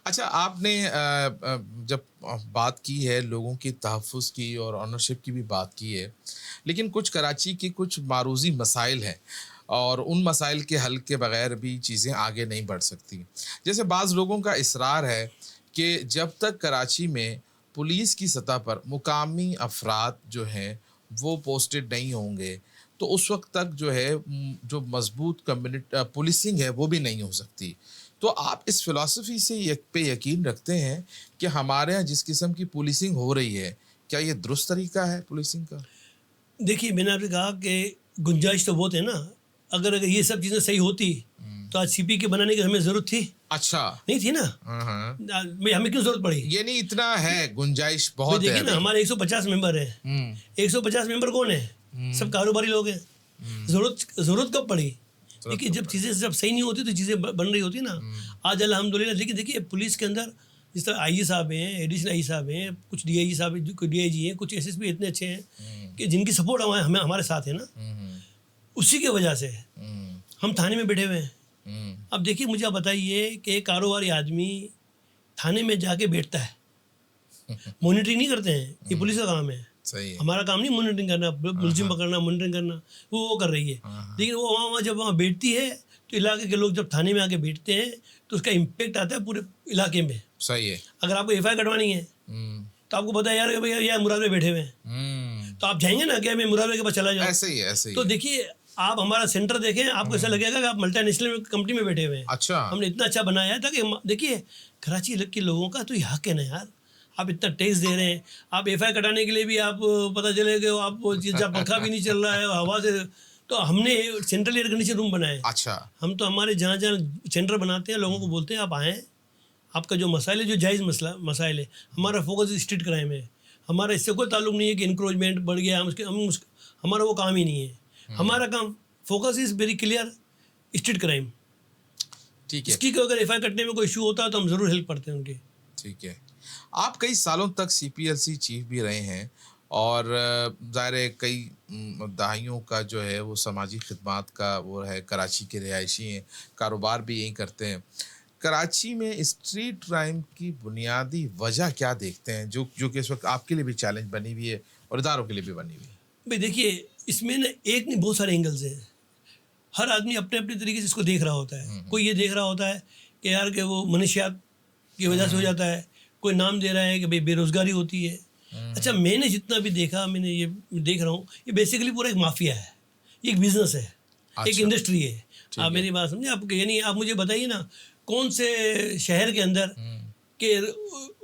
अच्छा, आपने जब बात की है लोगों की तहफ़्फ़ुज़ की और ओनरशिप की भी बात की है, लेकिन कुछ कराची के कुछ मारूज़ी मसाइल हैं और उन मसाइल के हल के बगैर भी चीज़ें आगे नहीं बढ़ सकती। जैसे बाज़ लोगों का इसरार है कि जब तक कराची में पुलिस की सतह पर मुकामी अफ़राद जो हैं, वो पोस्टेड नहीं होंगे, तो उस वक़्त तक जो है जो मज़बूत पुलिसिंग है, वो भी नहीं हो सकती। तो आप इस फ़िलॉसफ़ी से पे यकीन रखते हैं कि हमारे यहाँ जिस किस्म की पुलिसिंग हो रही है, क्या ये दुरुस्त तरीका है पुलिसिंग का? देखिए, मैंने आपसे कहा कि गुंजाइश तो बहुत है ना। अगर ये सब चीज़ें सही होती तो आज सीपी के बनाने की हमें ज़रूरत थी? अच्छा। नहीं थी ना। हाँ, हाँ। भाई हमें क्यों ज़रूरत पड़ी? यानी इतना है, गुंजाइश भाई बहुत है देखिए ना, अभी। हमारे 150 मेंबर हैं। हुँ, 150 मेंबर कौन है? सब हुँ, कारोबारी लोग हैं। हुँ। ज़रूरत कब पड़ी? ज़रूरत देखिए, कब जब पड़ी? चीज़ें जब सही नहीं होती तो चीज़ें बन रही होती ना। हुँ, आज अल्हम्दुलिल्लाह। लेकिन देखिए, पुलिस के अंदर जिस तरह आईजी साहब हैं, एडिशनल आईजी साहब हैं, कुछ डीआईजी साहब हैं, कुछ डीआईजी हैं, कुछ एसएसपी इतने अच्छे हैं हुँ, कि जिनकी सपोर्ट हमें हमारे साथ है ना। हुँ, हुँ, उसी की वजह से हुँ, हम थाने में बैठे हुए हैं। हुँ, अब देखिए, मुझे आप बताइए कि एक कारोबारी आदमी थाने में जाके बैठता है, मॉनिटरिंग नहीं करते हैं। ये पुलिस का काम है। सही है। हमारा काम नहीं मॉनिटरिंग करना, हाँ, मुलजिम हाँ। पकड़ना, मॉनिटरिंग करना। वो कर रही है। हाँ, हाँ। लेकिन वो वहाँ जब वहाँ बैठती है तो इलाके के लोग जब थाने में आके बैठते हैं तो उसका इम्पेक्ट आता है पूरे इलाके में। सही है। अगर आपको एफआईआर कटवानी है हुँ, तो आपको पता है यार कि भैया यार मुराद में बैठे हुए हैं, हुँ। तो आप जाएंगे ना कि मैं मुराद में के पास चला जाऊँ। ऐसे ही है, ऐसे ही तो है। देखिए, आप हमारा सेंटर देखें, आपको ऐसा लगेगा कि आप मल्टीनेशनल कंपनी में बैठे हुए हैं। अच्छा। हमने इतना अच्छा बनाया है ताकि देखिए, कराची के लोगों का तो ये हक है ना यार। आप इतना टैक्स दे रहे हैं, आप एफआईआर कटाने के लिए भी आप पता चले कि आप जहाँ पंखा भी नहीं चल रहा है हवा से। तो हमने सेंट्रल एयर कंडीशन रूम बनाए। अच्छा। हम तो हमारे जहाँ जहाँ सेंटर बनाते हैं लोगों को बोलते हैं आप आएँ, आपका जो मसाइल है, जो जायज़ मसाइल है। हमारा फोकस स्ट्रीट क्राइम है। हमारा इससे कोई ताल्लुक नहीं है कि इंक्रोचमेंट बढ़ गया, हमारा वो काम ही नहीं है। हुँ, हमारा काम focus is very clear, street crime. ठीक है, इसकी को अगर एफआईआर कटने में कोई इशू होता है तो हम ज़रूर हेल्प करते हैं उनकी। ठीक है। आप कई सालों तक सीपीएलसी चीफ भी रहे हैं और ज़ाहिर है कई दहाइयों का जो है वो समाजी खिदमात का वो है, कराची के रिहायशी हैं, कारोबार भी यहीं करते हैं। कराची में स्ट्रीट क्राइम की बुनियादी वजह क्या देखते हैं जो जो कि इस वक़्त आपके लिए भी चैलेंज बनी हुई है और इदारों के लिए भी बनी हुई है? भाई देखिए, इसमें ना एक नहीं बहुत सारे एंगल्स हैं। हर आदमी अपने अपने तरीके से इसको देख रहा होता है। हुँ, कोई हुँ। ये देख रहा होता है कि यार कि वो मनशियात की वजह से हो हुँ, जाता है। कोई नाम दे रहा है कि भाई बेरोज़गारी होती है। अच्छा, हुँ। मैंने जितना भी देखा, मैंने ये देख रहा हूँ, ये बेसिकली पूरा एक माफिया है। ये एक बिज़नेस है, एक अच्छा, इंडस्ट्री है। ठीक आप है। मेरी बात समझे? आप यानी आप मुझे बताइए ना, कौन से शहर के अंदर हुँ, के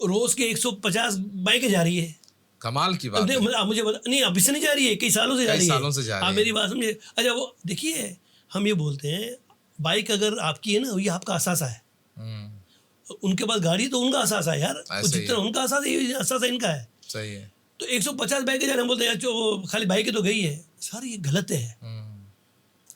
रोज़ के 150 बाइकें जा रही है? कमाल की अब बात है। आप मुझे बता नहीं, अभी से नहीं जा रही है, कई सालों से जा कई रही है। सालों से जा आप रही मेरी है। बात समझे? अच्छा, वो देखिए, हम ये बोलते हैं बाइक अगर आपकी है ना, ये आपका असासा है। हुँ, उनके पास गाड़ी तो उनका असासा है यार। वो ऐसे ही जितना है। उनका असासा है, ये असासा इनका है। सही है। तो 150 बाइकें जा रहे हैं, बोलते हैं यार जो खाली बाइकें तो गई है। सर ये गलत है। हुँ,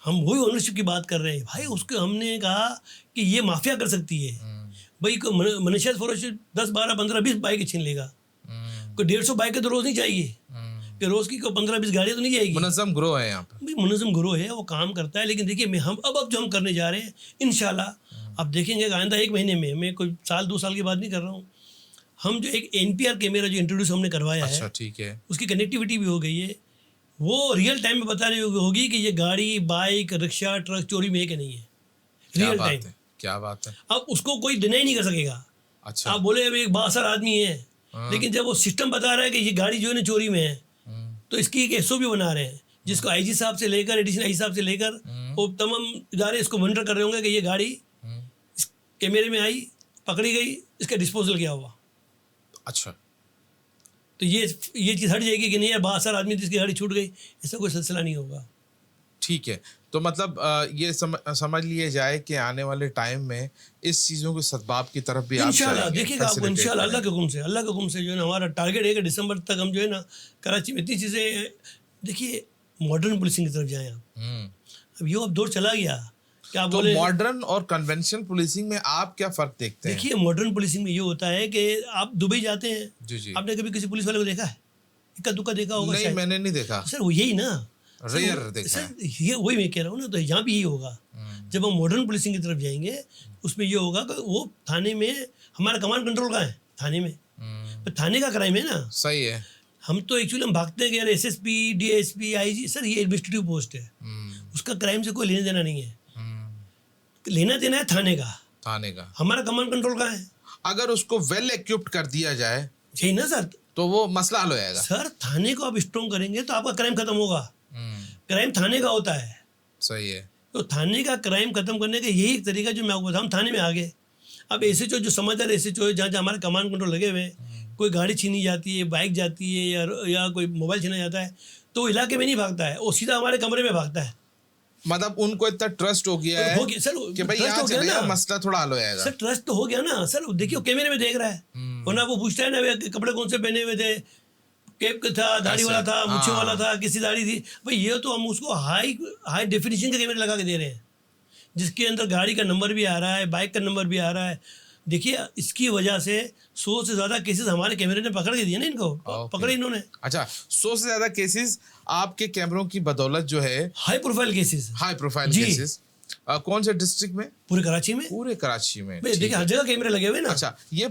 हम वही ओनरशिप की बात कर रहे हैं भाई। उसको हमने कहा कि ये माफिया कर सकती है हुँ, भाई। मनशियात फरोश 10 12 15 20 बाइकें छीन लेगा। हुँ, कोई 150 बाइकें तो रोज़ नहीं चाहिए हुँ। कि रोज़ की कोई 15 20 गाड़ियाँ तो नहीं जाएगी। मुनज़्ज़म गिरोह है यहाँ पे। भाई मुनज़्ज़म गिरोह है, वो काम करता है। लेकिन देखिए, मैं हम अब जो हम करने जा रहे हैं इंशाल्लाह, आप देखेंगे कि आइंदा 1 महीने में, मैं कोई साल 2 साल की बात नहीं कर रहा हूँ, हम जो एक एनपीआर कैमरा जो इंट्रोड्यूस हमने करवाया है, अच्छा, ठीक है। उसकी कनेक्टिविटी भी हो गई है। वो रियल टाइम में बता रही होगी कि ये गाड़ी, बाइक, रिक्शा, ट्रक चोरी में है कि नहीं है, क्या रियल टाइम। बात है! क्या बात है! अब उसको कोई डिनाई नहीं कर सकेगा। अच्छा। आप बोले अभी एक बासर आदमी है, हाँ, लेकिन जब वो सिस्टम बता रहा है कि ये गाड़ी जो है ना चोरी में है, हुँ, तो इसकी एक एसओपी बना रहे हैं, जिसको आईजी साहब से लेकर एडिशनल आईजी साहब से लेकर हुँ, वो तमाम इदारे इसको मॉनिटर कर रहे होंगे कि ये गाड़ी हुँ। इस कैमरे में आई, पकड़ी गई, इसका डिस्पोजल क्या हुआ। अच्छा, तो ये चीज़ हट जाएगी कि नहीं यार बासर आदमी जिसकी गाड़ी छूट गई, ऐसा कोई सिलसिला नहीं होगा। ठीक है। तो मतलब ये समझ लिया जाए कि आने वाले टाइम में इस चीज़ों के सद्भाव की तरफ भी आप इंशाल्लाह जाएँगे, देखिएगा, आपको फैसिलिटेट इंशाल्लाह करेंगे। अल्लाह के हुक्म से जो है ना, हमारा टारगेट है कि दिसंबर तक हम जो है ना कराची में इतनी चीज़ें। देखिए, मॉडर्न पुलिसिंग की तरफ जाएँ आप। हुँ। अब ये अब दौर चला गया कि आप तो बोले। मॉडर्न और कन्वेंशनल पुलिसिंग में आप क्या फ़र्क देखते हैं? देखिए, मॉडर्न पुलिसिंग में ये होता है कि आप दुबई जाते हैं, जी, जी। आपने कभी किसी पुलिस वाले को देखा है? इक्का दुक्का देखा होगा नहीं, शायद। मैंने नहीं देखा। तो सर वो यही ना। रेयर देखा है। सर ये वही मैं कह रहा हूँ ना, तो यहाँ भी यही होगा। हुँ, जब हम मॉडर्न पुलिसिंग की तरफ जाएंगे उसमें ये होगा कि वो थाने में हमारा कमांड कंट्रोल कहाँ है, थाने में। तो थाने का क्राइम है ना। सही है। हम तो एक्चुअली हम भागते हैं कि यार एसएसपी, डीएसपी, आईजी, सर ये एडमिनिस्ट्रेटिव पोस्ट है, उसका क्राइम से कोई लेना देना नहीं है। लेना देना है थाने का। थाने का हमारा कमांड कंट्रोल कहाँ है। अगर उसको वेल इक्विप्ड कर दिया जाए यही ना सर। तो वो मसला हल हो जाएगा। सर थाने को आप स्ट्रॉन्ग करेंगे तो आपका क्राइम खत्म होगा। क्राइम थाने का होता है। सही है। तो थाने का क्राइम खत्म करने का यही एक तरीका जो मैं आपको बताऊँ, थाने में आ गए। अब एसएचओ जो समझदार एसएचओ है, जहाँ जहाँ हमारे कमांड कंट्रोल लगे हुए हैं, कोई गाड़ी छीनी जाती है, बाइक जाती है या कोई मोबाइल छीना जाता है तो इलाके में नहीं भागता है, वो सीधा हमारे कमरे में भागता है। मतलब उनको इतना ट्रस्ट हो गया है सर कि भाई ट्रस्ट यहाँ हो गया चलेगा, ना, मसला थोड़ा हल हो जाएगा। सर ट्रस्ट तो हो गया ना सर। देखिए कैमरे में देख रहा है, वरना वो पूछता है ना वे कपड़े कौन से पहने हुए थे, कैप था, दाढ़ी वाला था, मुच्छे वाला था, किसी दाढ़ी थी। भाई ये तो हम उसको हाई डेफिनेशन के कैमरे लगा के दे रहे हैं, जिसके अंदर गाड़ी का नंबर भी आ रहा है, बाइक का नंबर भी आ रहा है। देखिए इसकी वजह से 100 से ज़्यादा केसेस हमारे कैमरे ने पकड़ के दिए ना इनको। पकड़े इन्होंने। अच्छा, 100 से ज्यादा केसेस आपके कैमरों की बदौलत जो है, high profile cases. High profile cases. कौन से डिस्ट्रिक्ट में? पूरे कराची में। पूरे कराची में। देखिए हर जगह कैमरे लगे हुए ना। अच्छा, ये